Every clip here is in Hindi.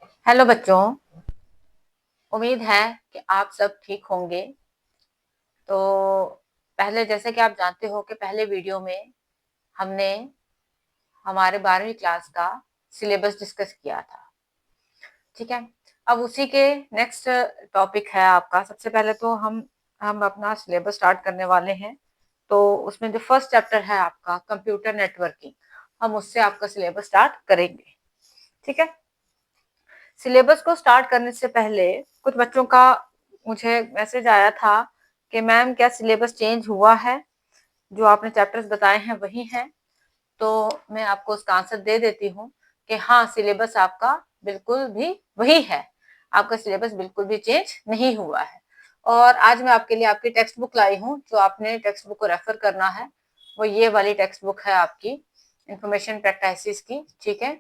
हेलो बच्चों, उम्मीद है कि आप सब ठीक होंगे। तो पहले जैसे कि आप जानते हो कि पहले वीडियो में हमने हमारे 12वीं क्लास का सिलेबस डिस्कस किया था। ठीक है, अब उसी के नेक्स्ट टॉपिक है आपका। सबसे पहले तो हम अपना सिलेबस स्टार्ट करने वाले हैं। तो उसमें जो फर्स्ट चैप्टर है आपका कंप्यूटर नेटवर्किंग, हम उससे आपका सिलेबस स्टार्ट करेंगे। ठीक है, सिलेबस को स्टार्ट करने से पहले कुछ बच्चों का मुझे मैसेज आया था कि मैम क्या सिलेबस चेंज हुआ है, जो आपने चैप्टर्स बताए हैं वही हैं। तो मैं आपको उसका आंसर दे देती हूँ कि हाँ, सिलेबस आपका बिल्कुल भी वही है। आपका सिलेबस बिल्कुल भी चेंज नहीं हुआ है। और आज मैं आपके लिए आपकी टेक्स्ट बुक लाई हूँ। जो आपने टेक्स्ट बुक को रेफर करना है वो ये वाली टेक्स्ट बुक है आपकी, इंफॉर्मेशन प्रैक्टिसेस की। ठीक है,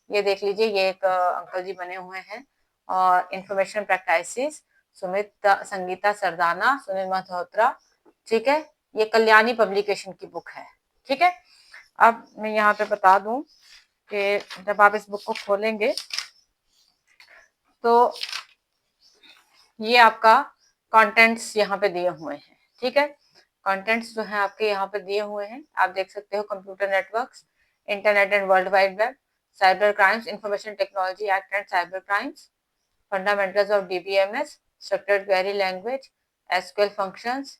ये देख लीजिए, ये एक अंकल जी बने हुए हैं। और इंफॉर्मेशन प्रैक्टिसेस, सुमित संगीता सरदाना, सुनील मल्होत्रा। ठीक है, ये कल्याणी पब्लिकेशन की बुक है। ठीक है, अब मैं यहाँ पे बता दूं कि जब आप इस बुक को खोलेंगे तो ये आपका कंटेंट्स यहाँ पे दिए हुए हैं। ठीक है, कंटेंट्स जो है आपके यहाँ पे दिए हुए हैं, आप देख सकते हो। Computer networks, internet and world wide web, cyber crimes, information technology act and cyber crimes, fundamentals of DBMS, structured query language, SQL functions,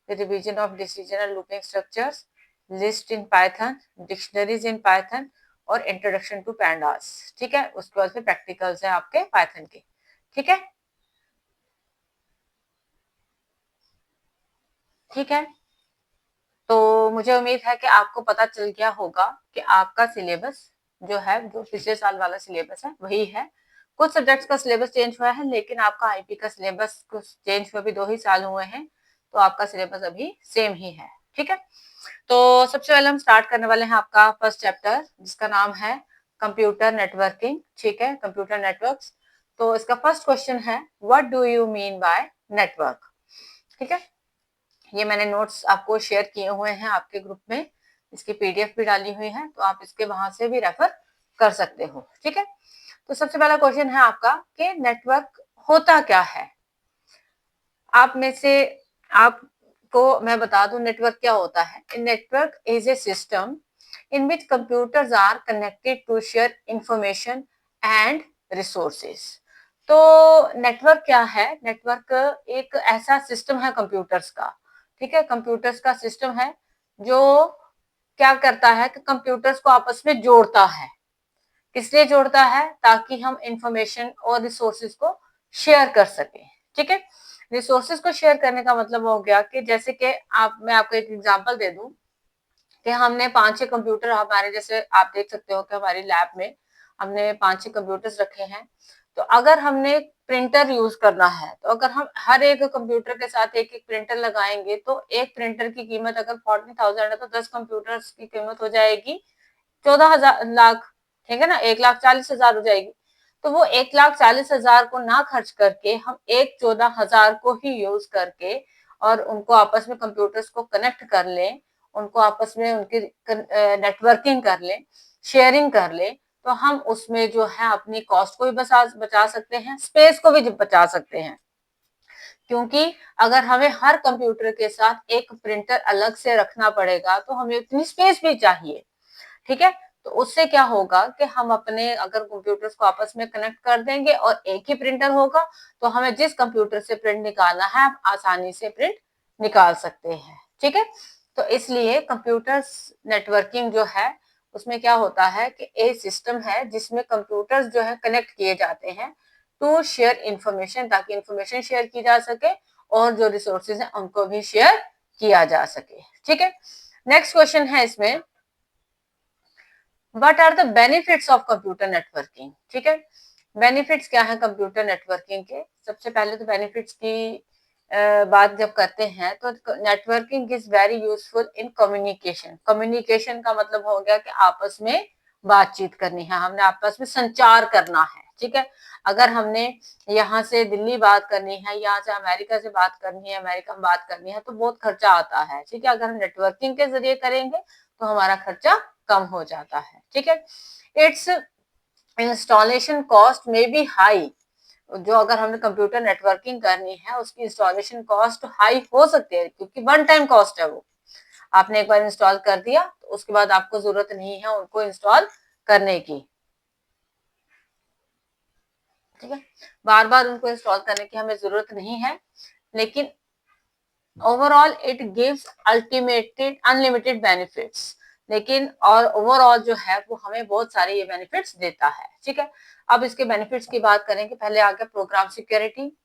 the revision of decisional looping structures, list in Python, dictionaries in Python और introduction to pandas। ठीक है, उसके बाद फिर प्रैक्टिकल्स है आपके पाइथन के। ठीक है, ठीक है। तो मुझे उम्मीद है कि आपको पता चल गया होगा कि आपका सिलेबस जो है, जो पिछले साल वाला सिलेबस है वही है। कुछ सब्जेक्ट्स का सिलेबस चेंज हुआ है, लेकिन आपका आईपी का सिलेबस कुछ चेंज हुए भी 2 ही साल हुए हैं, तो आपका सिलेबस अभी सेम ही है। ठीक है, तो सबसे पहले हम स्टार्ट करने वाले हैं आपका फर्स्ट चैप्टर, जिसका नाम है कंप्यूटर नेटवर्किंग। ठीक है, कंप्यूटर नेटवर्क्स। तो इसका फर्स्ट क्वेश्चन है, what do you mean by network. ठीक है, ये मैंने नोट्स आपको शेयर किए हुए हैं आपके ग्रुप में, इसकी पीडीएफ भी डाली हुई है, तो आप इसके वहां से भी रेफर कर सकते हो। ठीक है, तो सबसे पहला क्वेश्चन है आपका कि नेटवर्क होता क्या है। आप में से आपको मैं बता दूं नेटवर्क क्या होता है। Network is a system in which computers are connected to share information and resources. तो नेटवर्क क्या है? नेटवर्क एक ऐसा सिस्टम है कंप्यूटर्स का। ठीक है, कंप्यूटर्स का सिस्टम है जो क्या करता है कि कंप्यूटर्स को आपस में जोड़ता है। किस लिए जोड़ता है? ताकि हम इंफॉर्मेशन और रिसोर्सेज को शेयर कर सकें। ठीक है, रिसोर्सेज को शेयर करने का मतलब हो गया कि जैसे कि मैं आपको एक एग्जांपल दे दूं कि हमने 5-6 कंप्यूटर, हमारे जैसे आप देख सकते हो कि हमारी लैब में हमने 5-6 कंप्यूटर्स रखे हैं। तो अगर हमने प्रिंटर यूज करना है, तो अगर हम हर एक कंप्यूटर के साथ एक एक प्रिंटर लगाएंगे, तो एक प्रिंटर की कीमत अगर 40,000 है, तो 10 कंप्यूटर्स की कीमत हो जाएगी 14,000 लाख। ठीक है ना, 1,40,000 हो जाएगी। तो वो 1,40,000 को ना खर्च करके हम 1,14,000 को ही यूज करके और उनको आपस में कंप्यूटर्स को कनेक्ट कर लें, उनको आपस में उनकी नेटवर्किंग कर लें, शेयरिंग कर लें, तो हम उसमें जो है अपनी कॉस्ट को भी बचा सकते हैं, स्पेस को भी बचा सकते हैं। क्योंकि अगर हमें हर कंप्यूटर के साथ एक प्रिंटर अलग से रखना पड़ेगा, तो हमें उतनी स्पेस भी चाहिए। ठीक है, तो उससे क्या होगा कि हम अपने अगर कंप्यूटर्स को आपस में कनेक्ट कर देंगे और एक ही प्रिंटर होगा, तो हमें जिस कंप्यूटर से प्रिंट निकालना है आप आसानी से प्रिंट निकाल सकते हैं। ठीक है, तो इसलिए कंप्यूटर्स नेटवर्किंग जो है उसमें क्या होता है कि एक सिस्टम है जिसमें कंप्यूटर्स जो है कनेक्ट किए जाते हैं टू शेयर इंफॉर्मेशन, ताकि इंफॉर्मेशन शेयर की जा सके और जो रिसोर्सेज है उनको भी शेयर किया जा सके। ठीक है, नेक्स्ट क्वेश्चन है इसमें, what are the benefits of computer networking. ठीक है, बेनिफिट्स क्या है कंप्यूटर नेटवर्किंग के। सबसे पहले तो बेनिफिट्स की बात जब करते हैं, तो networking is very useful in communication. Communication का मतलब हो गया कि आपस में बातचीत करनी है, हमने आपस में संचार करना है। ठीक है, अगर हमने यहाँ से दिल्ली बात करनी है, यहाँ से अमेरिका से बात करनी है, अमेरिका में बात करनी है, तो बहुत खर्चा आता है। ठीक है, अगर हम नेटवर्किंग के जरिए करेंगे तो हमारा खर्चा कम हो जाता है। ठीक है, इट्स इंस्टॉलेशन कॉस्ट में बी हाई, जो अगर हमने कंप्यूटर नेटवर्किंग करनी है उसकी इंस्टॉलेशन कॉस्ट हाई हो सकती है, क्योंकि वन टाइम कॉस्ट है वो। आपने एक बार इंस्टॉल कर दिया तो उसके बाद आपको जरूरत नहीं है उनको इंस्टॉल करने की, ठीक है, बार बार उनको इंस्टॉल करने की हमें जरूरत नहीं है। लेकिन overall it gives ultimated unlimited benefits, लेकिन और ओवरऑल जो है वो हमें बहुत सारे ये बेनिफिट्स देता है, ठीक है। अब इसके बेनिफिट्स की बात करें कि पहले आ गया प्रोग्राम सिक्योरिटी,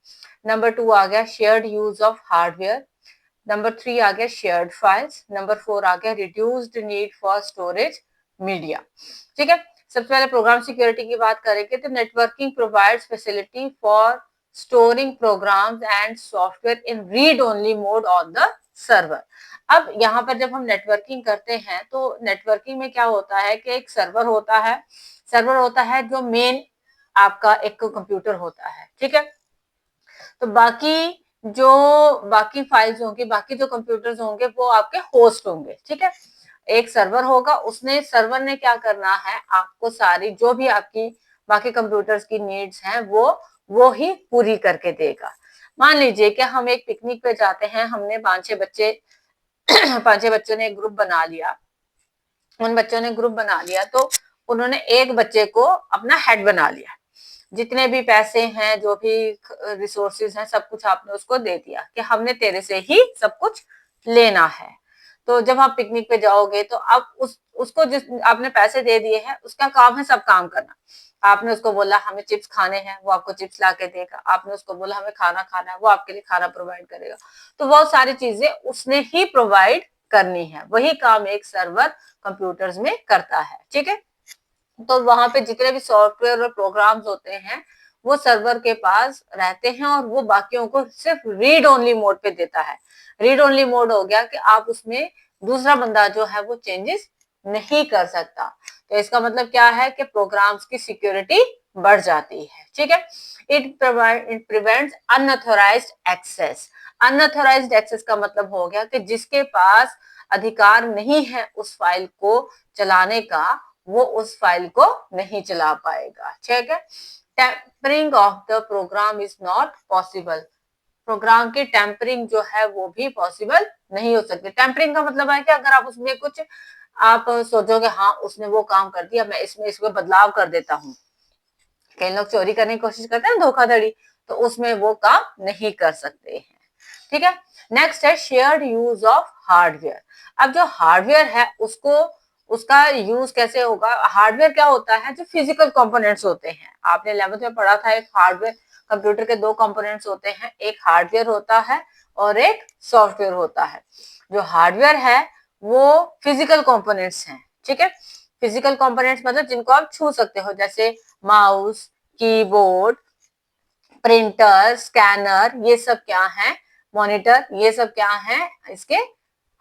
नंबर 2 आ गया shared use of hardware, number 3 आ गया शेयर्ड फाइल्स, नंबर 4 आ गया reduced need for storage media, ठीक है। सबसे पहले प्रोग्राम सिक्योरिटी की बात करेंगे तो networking provides facility for storing programs and software in read only mode on the server. अब यहाँ पर जब हम नेटवर्किंग करते हैं तो नेटवर्किंग में क्या होता है कि एक सर्वर होता है जो मेन आपका एक कंप्यूटर होता है, ठीक है। तो बाकी फाइल्स होंगी, बाकी जो कंप्यूटर्स होंगे वो आपके होस्ट होंगे, ठीक है। एक सर्वर होगा, सर्वर ने क्या करना है, आपको सारी जो भी आपकी बाकी कंप्यूटर्स की नीड्स हैं वो ही पूरी करके देगा। मान लीजिए कि हम एक पिकनिक पे जाते हैं, हमने 5-6 बच्चे 5-6 बच्चों ने एक ग्रुप बना लिया, उन बच्चों ने ग्रुप बना लिया तो उन्होंने एक बच्चे को अपना हेड बना लिया, जितने भी पैसे हैं जो भी रिसोर्सेज हैं सब कुछ आपने उसको दे दिया कि हमने तेरे से ही सब कुछ लेना है। तो जब आप पिकनिक पे जाओगे तो अब उसको जिस आपने पैसे दे दिए हैं उसका काम है सब काम करना। आपने उसको बोला हमें चिप्स खाने हैं, वो आपको चिप्स ला के देगा, आपने उसको बोला हमें खाना खाना है, वो आपके लिए खाना प्रोवाइड करेगा। तो वो सारी चीजें उसने ही प्रोवाइड करनी है, वही काम एक सर्वर कंप्यूटर्स में करता है, ठीक है। तो वहां पे जितने भी सॉफ्टवेयर और प्रोग्राम्स होते हैं वो सर्वर के पास रहते हैं और वो बाकियों को सिर्फ रीड ओनली मोड पे देता है। रीड ओनली मोड हो गया कि आप उसमें दूसरा बंदा जो है वो चेंजेस नहीं कर सकता। तो इसका मतलब क्या है कि प्रोग्राम्स की सिक्योरिटी बढ़ जाती है, ठीक है। It prevents unauthorized access. Unauthorized access का मतलब हो गया कि जिसके पास अधिकार नहीं है उस फाइल को चलाने का, वो उस फाइल को नहीं चला पाएगा, ठीक है। Tampering of the program is not possible. Program की टेम्परिंग जो है वो भी पॉसिबल नहीं हो सकती। टेम्परिंग का मतलब है कि अगर आप उसमें कुछ आप सोचोगे हाँ उसने वो काम कर दिया, मैं इसमें बदलाव कर देता हूँ। कई लोग चोरी करने की कोशिश करते हैं, धोखाधड़ी, तो उसमें वो काम नहीं कर सकते हैं, ठीक है। नेक्स्ट है शेयर्ड यूज ऑफ हार्डवेयर। अब जो हार्डवेयर है उसका यूज कैसे होगा। हार्डवेयर क्या होता है, जो फिजिकल कंपोनेंट्स होते हैं, आपने 11th में पढ़ा था, एक हार्डवेयर कंप्यूटर के दो कंपोनेंट्स होते हैं, एक हार्डवेयर होता है और एक सॉफ्टवेयर होता है। जो हार्डवेयर है वो फिजिकल कंपोनेंट्स हैं, ठीक है। फिजिकल कंपोनेंट्स मतलब जिनको आप छू सकते हो, जैसे माउस, कीबोर्ड, प्रिंटर, स्कैनर, ये सब क्या है, मॉनिटर, ये सब क्या है, इसके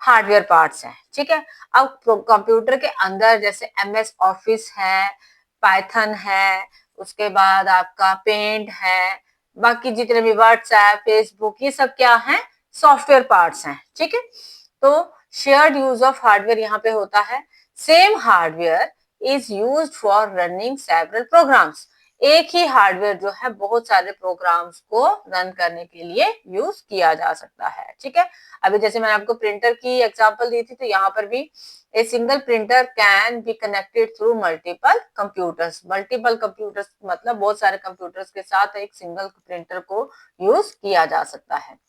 हार्डवेयर पार्ट्स हैं, ठीक है। अब कंप्यूटर के अंदर जैसे MS ऑफिस है, पाइथन है, उसके बाद आपका पेंट है, बाकी जितने भी व्हाट्सएप, फेसबुक, ये सब क्या है, सॉफ्टवेयर पार्ट्स हैं, ठीक है। तो शेयर्ड यूज ऑफ हार्डवेयर यहाँ पे होता है। Same hardware is used for running several programs. एक ही हार्डवेयर जो है बहुत सारे प्रोग्राम्स को रन करने के लिए यूज किया जा सकता है, ठीक है। अभी जैसे मैंने आपको प्रिंटर की एग्जांपल दी थी, तो यहाँ पर भी a single printer can be connected through multiple computers. Multiple computers मतलब बहुत सारे कंप्यूटर्स के साथ एक सिंगल प्रिंटर को यूज किया जा सकता है,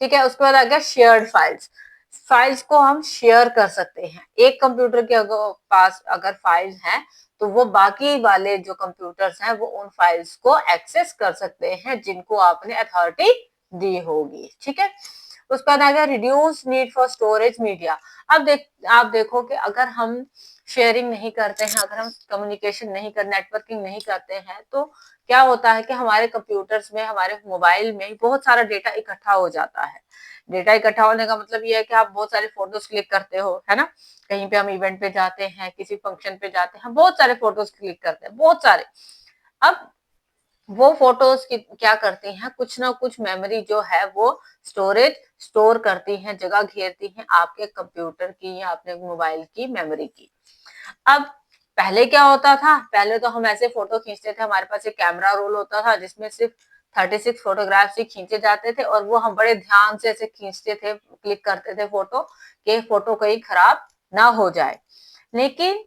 ठीक है। उसके बाद आ गया शेयर्ड फाइल्स। फाइल्स को हम शेयर कर सकते हैं। एक कंप्यूटर के पास अगर फाइल्स हैं तो वो बाकी वाले जो कंप्यूटर्स हैं वो उन फाइल्स को एक्सेस कर सकते हैं जिनको आपने अथॉरिटी दी होगी, ठीक है। उसके बाद आ गया reduce need for storage media. अब आप देखो कि अगर हम शेयरिंग नहीं करते हैं, अगर हम कम्युनिकेशन नहीं कर नेटवर्किंग नहीं करते हैं तो क्या होता है कि हमारे कंप्यूटर्स में, हमारे मोबाइल में बहुत सारा डेटा इकट्ठा हो जाता है। डेटा इकट्ठा होने का मतलब ये है कि आप बहुत सारे फोटोज क्लिक करते हो, है ना। कहीं पे हम इवेंट पे जाते हैं, किसी फंक्शन पे जाते हैं, बहुत सारे फोटोज क्लिक करते हैं, बहुत सारे। अब वो फोटोज क्या करती हैं, कुछ ना कुछ मेमोरी जो है वो स्टोरेज स्टोर करती हैं, जगह घेरती हैं आपके कंप्यूटर की या अपने मोबाइल की मेमोरी की। अब पहले क्या होता था, पहले तो हम ऐसे फोटो खींचते थे, हमारे पास एक कैमरा रोल होता था जिसमें सिर्फ 36 फोटोग्राफ्स ही खींचे जाते थे और वो हम बड़े ध्यान से ऐसे खींचते थे, क्लिक करते थे फोटो, कि फोटो कहीं खराब ना हो जाए। लेकिन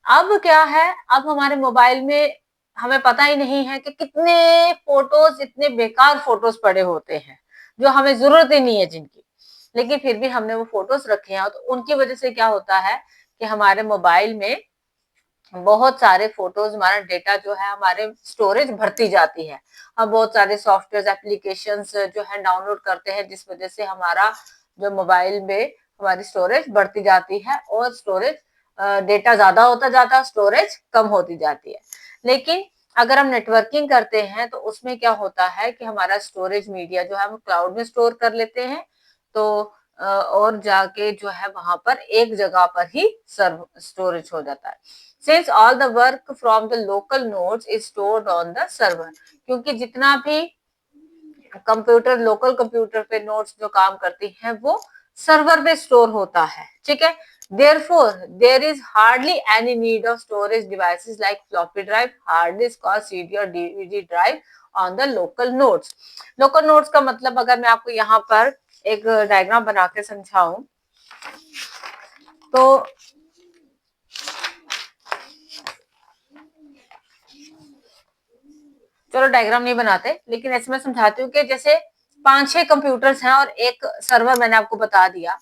अब क्या है, अब हमारे मोबाइल में हमें पता ही नहीं है कि कितने फोटोज, इतने बेकार फोटोज पड़े होते हैं जो हमें जरूरत ही नहीं है जिनकी, लेकिन फिर भी हमने वो फोटोज रखे हैं। तो उनकी वजह से क्या होता है कि हमारे मोबाइल में बहुत सारे फोटोज, हमारा डेटा जो है, हमारे स्टोरेज भरती जाती है। हम बहुत सारे सॉफ्टवेयर एप्लीकेशंस जो है डाउनलोड करते हैं, जिस वजह से हमारा जो मोबाइल में हमारी स्टोरेज बढ़ती जाती है और स्टोरेज डेटा ज्यादा होता जाता है, स्टोरेज कम होती जाती है। लेकिन अगर हम नेटवर्किंग करते हैं तो उसमें क्या होता है कि हमारा स्टोरेज मीडिया जो है हम क्लाउड में स्टोर कर लेते हैं, तो और जाके जो है वहां पर एक जगह पर ही सर्व स्टोरेज हो जाता है। Since all the work from the local nodes is stored on the server, क्योंकि जितना भी कंप्यूटर, लोकल कंप्यूटर पे नोट्स जो काम करती हैं वो सर्वर पे स्टोर होता है, ठीक है। Therefore, there is hardly any need of storage devices like floppy drive, hard disk or CD or DVD drive on the local nodes. Local nodes का मतलब अगर मैं आपको यहाँ पर एक डायग्राम बना के समझाऊं तो चलो डायग्राम नहीं बनाते, लेकिन ऐसे मैं समझाती हूँ कि जैसे 5-6 कंप्यूटर्स हैं और एक सर्वर मैंने आपको बता दिया,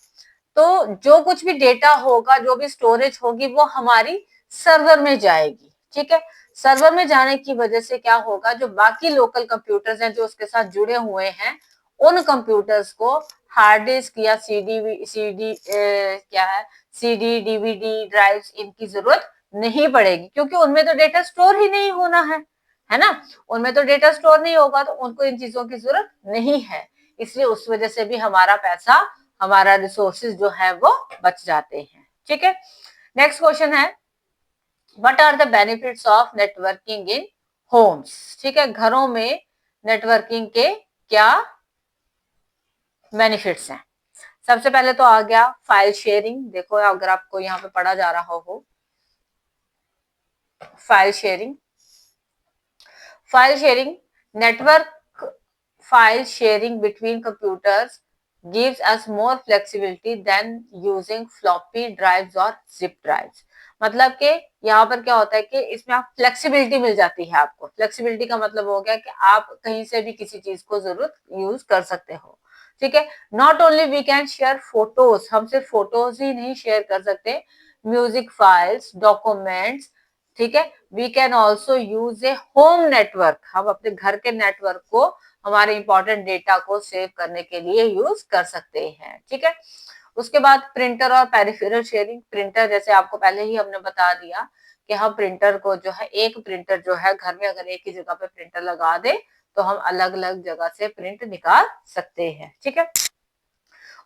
तो जो कुछ भी डेटा होगा, जो भी स्टोरेज होगी, वो हमारी सर्वर में जाएगी, ठीक है। सर्वर में जाने की वजह से क्या होगा, जो बाकी लोकल कंप्यूटर्स हैं जो उसके साथ जुड़े हुए हैं, उन कंप्यूटर्स को हार्ड डिस्क या सीडी डीवीडी ड्राइव्स इनकी जरूरत नहीं पड़ेगी, क्योंकि उनमें तो डेटा स्टोर ही नहीं होना है ना, उनमें तो डेटा स्टोर नहीं होगा, तो उनको इन चीजों की जरूरत नहीं है। इसलिए उस वजह से भी हमारा पैसा, हमारा रिसोर्सेज जो है वो बच जाते हैं, ठीक है। नेक्स्ट क्वेश्चन है, what are the benefits of networking in homes, ठीक है, घरों में नेटवर्किंग के क्या बेनिफिट्स हैं। सबसे पहले तो आ गया फाइल शेयरिंग। देखो अगर आपको यहाँ पे पढ़ा जा रहा हो, file sharing, file sharing network, file sharing between computers gives us more flexibility than using floppy drives or zip drives. मतलब कि यहाँ पर क्या होता है कि इसमें आप फ्लेक्सिबिलिटी मिल जाती है आपको। फ्लेक्सिबिलिटी का मतलब हो गया कि आप कहीं से भी किसी चीज को जरूरत यूज कर सकते हो, ठीक है। Not only we can share photos, हम सिर्फ फोटोज ही नहीं शेयर कर सकते, म्यूजिक फाइल्स, डॉक्यूमेंट्स, ठीक है। We can also use a home network, हम अपने घर के नेटवर्क को, हमारे इंपॉर्टेंट डेटा को सेव करने के लिए यूज कर सकते हैं, ठीक है। उसके बाद प्रिंटर और पेरिफेरल शेयरिंग। प्रिंटर जैसे आपको पहले ही हमने बता दिया कि हम प्रिंटर को जो है, एक प्रिंटर जो है घर में अगर एक ही जगह पे प्रिंटर लगा दे तो हम अलग अलग जगह से प्रिंट निकाल सकते हैं, ठीक है।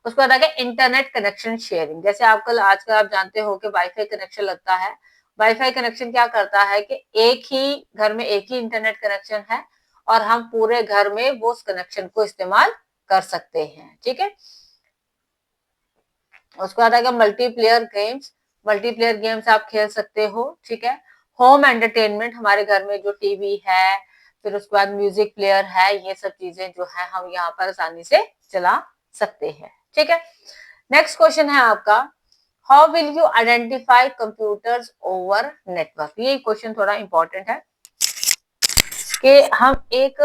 उसके बाद आ गया इंटरनेट कनेक्शन शेयरिंग। जैसे आजकल आप जानते हो कि वाईफाई कनेक्शन लगता है। वाईफाई कनेक्शन क्या करता है कि एक ही घर में एक ही इंटरनेट कनेक्शन है और हम पूरे घर में वो उस कनेक्शन को इस्तेमाल कर सकते हैं, ठीक है। उसके बाद आ गया मल्टीप्लेयर गेम्स। मल्टीप्लेयर गेम्स आप खेल सकते हो, ठीक है। होम एंटरटेनमेंट, हमारे घर में जो टीवी है, फिर उसके बाद म्यूजिक प्लेयर है, ये सब चीजें जो है हम यहाँ पर आसानी से चला सकते हैं, ठीक है। नेक्स्ट क्वेश्चन है आपका, how will you identify computers over network. ये क्वेश्चन थोड़ा इंपॉर्टेंट है कि हम एक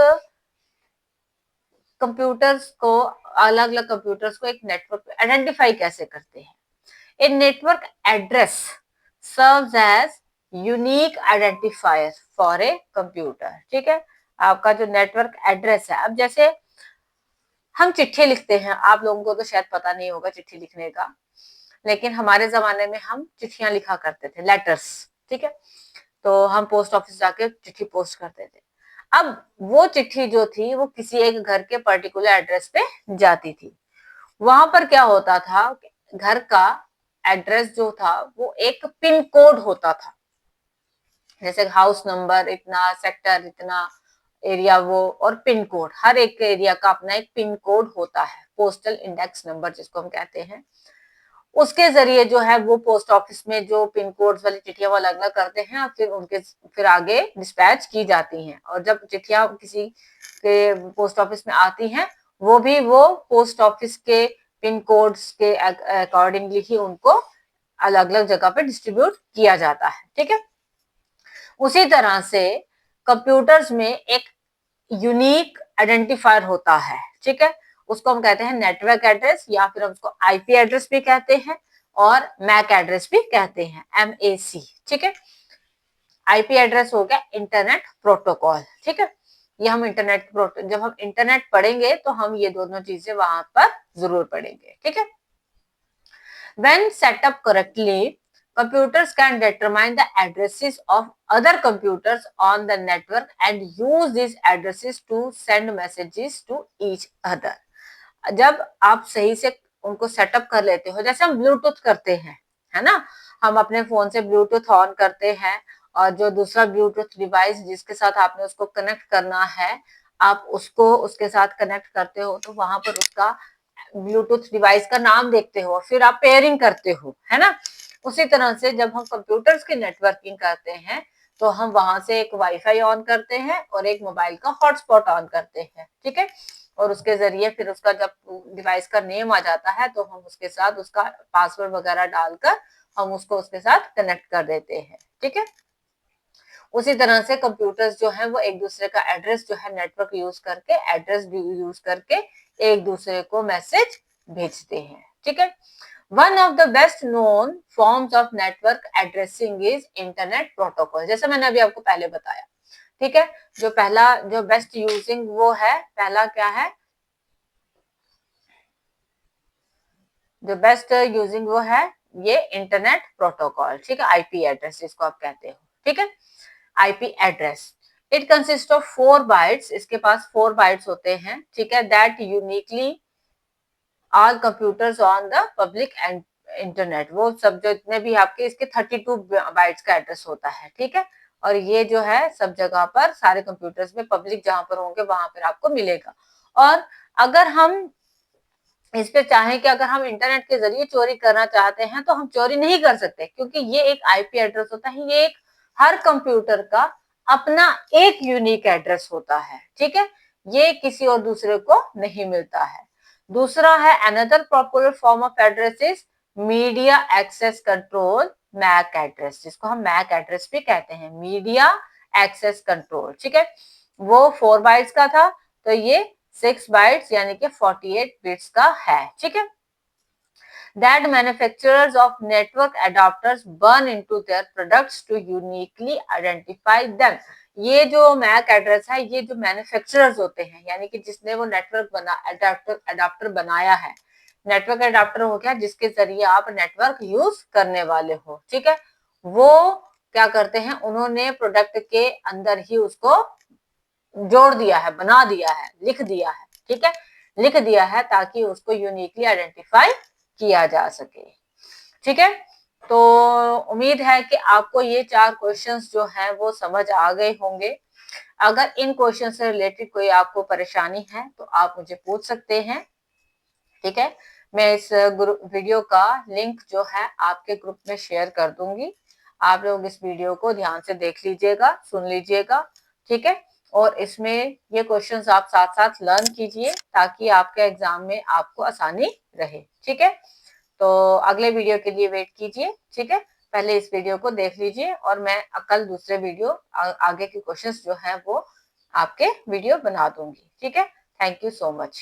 कंप्यूटर्स को, अलग अलग कंप्यूटर्स को एक नेटवर्क पे आइडेंटिफाई कैसे करते हैं। A network address serves as unique identifier for a computer, ठीक है। आपका जो नेटवर्क एड्रेस है, अब जैसे हम चिट्ठी लिखते हैं, आप लोगों को तो शायद पता नहीं होगा चिट्ठी लिखने का, लेकिन हमारे जमाने में हम चिट्ठियां लिखा करते थे, लेटर्स, ठीक है। तो हम पोस्ट ऑफिस जाके चिट्ठी पोस्ट करते थे। अब वो चिट्ठी जो थी वो किसी एक घर के पर्टिकुलर एड्रेस पे जाती थी। वहां पर क्या होता था, घर का एड्रेस जो था वो एक पिन कोड होता था, जैसे हाउस नंबर इतना, सेक्टर इतना, एरिया वो, और पिन कोड, हर एक एरिया का अपना एक पिन कोड होता है, पोस्टल इंडेक्स नंबर जिसको हम कहते हैं। उसके जरिए जो है वो पोस्ट ऑफिस में जो पिन कोड्स वाली चिट्ठियां वो अलग अलग करते हैं और फिर आगे डिस्पैच की जाती हैं। और जब चिट्ठियां किसी के पोस्ट ऑफिस में आती हैं वो भी वो पोस्ट ऑफिस के पिन कोड्स के अकॉर्डिंगली ही उनको अलग अलग जगह पे डिस्ट्रीब्यूट किया जाता है। ठीक है, उसी तरह से कंप्यूटर्स में एक यूनिक आइडेंटिफायर होता है। ठीक है, उसको हम कहते हैं नेटवर्क एड्रेस या फिर हम उसको आईपी एड्रेस भी कहते हैं और मैक एड्रेस भी कहते हैं, MAC। ठीक है, आईपी एड्रेस हो गया इंटरनेट प्रोटोकॉल। ठीक है, ये हम जब हम इंटरनेट पढ़ेंगे तो हम ये दोनों चीजें वहां पर जरूर पढ़ेंगे। ठीक है, when set up correctly, computers can determine the addresses of other computers on the network and use these addresses to send messages to each other। जब आप सही से उनको सेटअप कर लेते हो, जैसे हम ब्लूटूथ करते हैं, है ना, हम अपने फोन से ब्लूटूथ ऑन करते हैं और जो दूसरा ब्लूटूथ डिवाइस जिसके साथ आपने उसको कनेक्ट करना है, आप उसको उसके साथ कनेक्ट करते हो तो वहां पर उसका ब्लूटूथ डिवाइस का नाम देखते हो, फिर आप पेयरिंग करते हो, है ना। उसी तरह से जब हम कंप्यूटर्स की नेटवर्किंग करते हैं तो हम वहां से एक वाईफाई ऑन करते हैं और एक मोबाइल का हॉटस्पॉट ऑन करते हैं। ठीक है, और उसके जरिए फिर उसका जब डिवाइस का नेम आ जाता है तो हम उसके साथ उसका पासवर्ड वगैरह डालकर हम उसको उसके साथ कनेक्ट कर देते हैं। ठीक है, उसी तरह से कंप्यूटर्स जो है वो एक दूसरे का एड्रेस जो है नेटवर्क यूज करके एक दूसरे को मैसेज भेजते हैं। ठीक है, one of the best known forms of network addressing is internet protocol, जैसे मैंने अभी आपको पहले बताया। ठीक है, जो बेस्ट यूजिंग वो है, पहला क्या है, जो बेस्ट यूजिंग वो है ये इंटरनेट प्रोटोकॉल। ठीक है, आईपी एड्रेस जिसको आप कहते हो। ठीक है, IP address it consist of 4 bytes, इसके पास 4 बाइट्स होते हैं। ठीक है, that uniquely all computers on the public and internet, वो सब जो इतने भी आपके इसके 32 बाइट्स का एड्रेस होता है। ठीक है, और ये जो है सब जगह पर सारे कंप्यूटर्स में पब्लिक जहां पर होंगे वहां पर आपको मिलेगा। और अगर हम इस पे चाहें कि अगर हम इंटरनेट के जरिए चोरी करना चाहते हैं तो हम चोरी नहीं कर सकते, क्योंकि ये एक आईपी एड्रेस होता है, ये एक हर कंप्यूटर का अपना एक यूनिक एड्रेस होता है। ठीक है, ये किसी और दूसरे को नहीं मिलता है। दूसरा है another popular form of address is media access control MAC address, जिसको हम मैक एड्रेस भी कहते हैं, मीडिया एक्सेस कंट्रोल। ठीक है, वो 4 बाइट्स का था तो ये 6 बाइट्स यानी कि 48 बिट्स का है। ठीक है, that manufacturers of network adapters burn into their products to uniquely identify them। ये जो मैक एड्रेस है ये जो मैन्युफैक्चरर्स होते हैं, यानी कि जिसने वो नेटवर्क अडाप्टर बनाया है, नेटवर्क अडाप्टर हो गया जिसके जरिए आप नेटवर्क यूज करने वाले हो। ठीक है, वो क्या करते हैं, उन्होंने प्रोडक्ट के अंदर ही उसको जोड़ दिया है, बना दिया है, लिख दिया है। ठीक है, लिख दिया है ताकि उसको यूनिकली आइडेंटिफाई किया जा सके। ठीक है, तो उम्मीद है कि आपको ये 4 क्वेश्चंस जो हैं वो समझ आ गए होंगे। अगर इन क्वेश्चन से रिलेटेड कोई आपको परेशानी है तो आप मुझे पूछ सकते हैं। ठीक है, मैं इस वीडियो का लिंक जो है आपके ग्रुप में शेयर कर दूंगी, आप लोग इस वीडियो को ध्यान से देख लीजिएगा, सुन लीजिएगा। ठीक है, और इसमें ये क्वेश्चंस आप साथ साथ लर्न कीजिए ताकि आपके एग्जाम में आपको आसानी रहे। ठीक है, तो अगले वीडियो के लिए वेट कीजिए। ठीक है, पहले इस वीडियो को देख लीजिए और मैं कल दूसरे वीडियो आगे के क्वेश्चंस जो हैं वो आपके वीडियो बना दूंगी। ठीक है, थैंक यू सो मच।